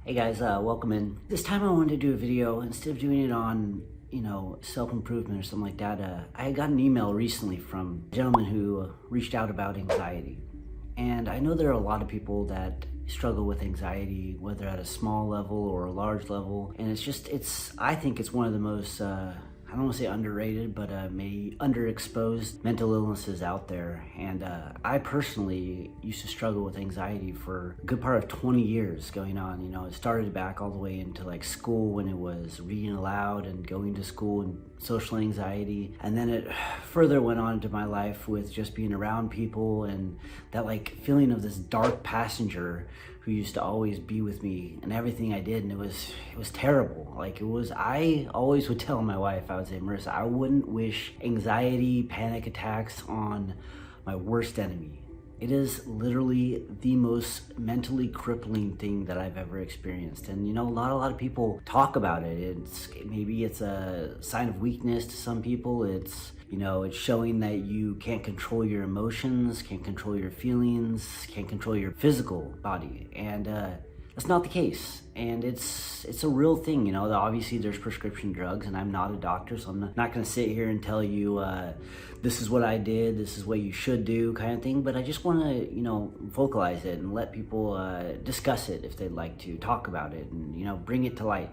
Hey guys, welcome in. This time I wanted to do a video, instead of doing it on, self-improvement or something like that. I got an email recently from a gentleman who reached out about anxiety. And I know there are a lot of people that struggle with anxiety, whether at a small level or a large level. And I think it's one of the most, I don't want to say underrated, but maybe underexposed mental illnesses out there. And I personally used to struggle with anxiety for a good part of 20 years going on. It started back all the way into like school when it was reading aloud and going to school and social anxiety. And then it further went on into my life with just being around people and that like feeling of this dark passenger who used to always be with me and everything I did. And it was terrible. I always would tell my wife, I would say, Marissa, I wouldn't wish anxiety, panic attacks on my worst enemy. It is literally the most mentally crippling thing that I've ever experienced. And a lot of people talk about it. Maybe it's a sign of weakness to some people. It's showing that you can't control your emotions, can't control your feelings, can't control your physical body. And that's not the case. And it's a real thing. Obviously there's prescription drugs, and I'm not a doctor, so I'm not going to sit here and tell you this is what I did, this is what you should do kind of thing. But I just want to vocalize it and let people discuss it if they'd like to talk about it and bring it to light.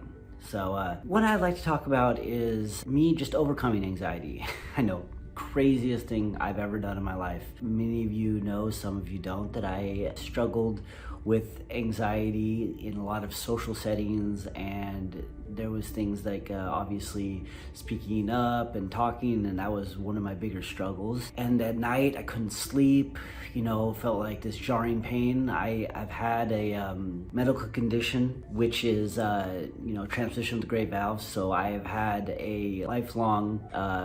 So what I'd like to talk about is me just overcoming anxiety. I know, craziest thing I've ever done in my life. Many of you know, some of you don't, that I struggled with anxiety in a lot of social settings, and there was things like obviously speaking up and talking, and that was one of my bigger struggles. And at night I couldn't sleep, felt like this jarring pain. I've had a medical condition which is transmission of the great valves, so I've had a lifelong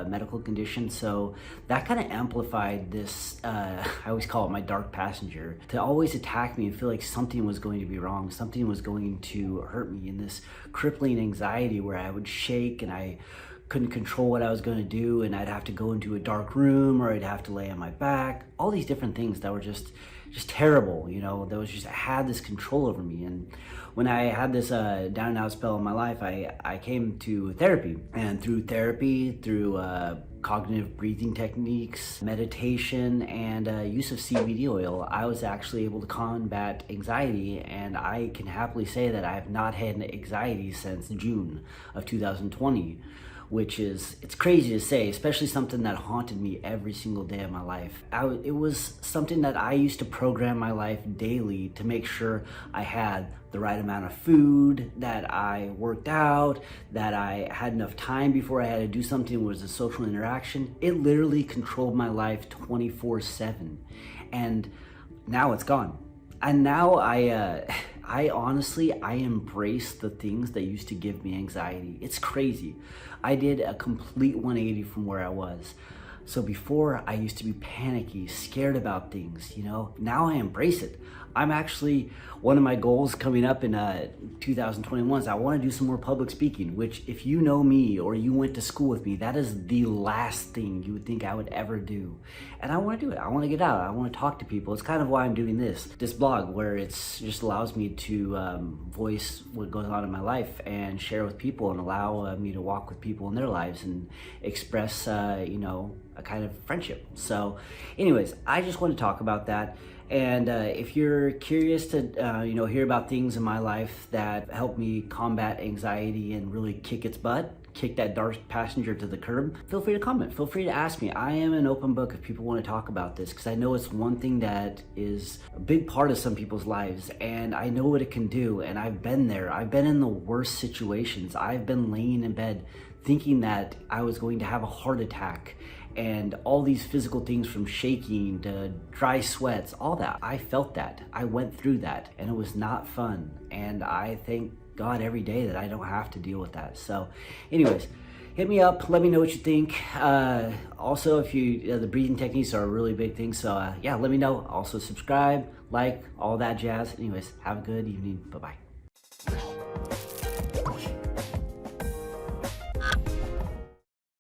medical condition. So that kind of amplified this I always call it my dark passenger, to always attack me and feel like something was going to be wrong, something was going to hurt me, in this crippling anxiety where I would shake and I couldn't control what I was going to do, and I'd have to go into a dark room, or I'd have to lay on my back. All these different things that were just terrible, that was just, I had this control over me. And when I had this down and out spell in my life, I came to therapy. And through therapy, through cognitive breathing techniques, meditation, and use of CBD oil, I was actually able to combat anxiety. And I can happily say that I have not had anxiety since June of 2020. Which is, it's crazy to say, especially something that haunted me every single day of my life. It was something that I used to program my life daily to make sure I had the right amount of food, that I worked out, that I had enough time before I had to do something, was a social interaction. It literally controlled my life 24/7. And now it's gone. And now I honestly embrace the things that used to give me anxiety. It's crazy. I did a complete 180 from where I was. So before, I used to be panicky, scared about things, Now I embrace it. I'm actually, one of my goals coming up in 2021 is I want to do some more public speaking, which, if you know me or you went to school with me, that is the last thing you would think I would ever do. And I want to do it. I want to get out. I want to talk to people. It's kind of why I'm doing this blog, where it's just allows me to voice what goes on in my life and share with people, and allow me to walk with people in their lives and express, a kind of friendship. So anyways, I just want to talk about that. And if you're curious to hear about things in my life that help me combat anxiety and really kick its butt, kick that dark passenger to the curb, feel free to comment, feel free to ask me. I am an open book if people want to talk about this, because I know it's one thing that is a big part of some people's lives, and I know what it can do. And I've been there. I've been in the worst situations. I've been laying in bed thinking that I was going to have a heart attack, and all these physical things, from shaking to dry sweats, all that. I felt that. I went through that, and it was not fun. And I thank God every day that I don't have to deal with that. So anyways, hit me up, let me know what you think. Also, if the breathing techniques are a really big thing, so yeah, let me know. Also subscribe, like, all that jazz. Anyways, have a good evening. Bye-bye.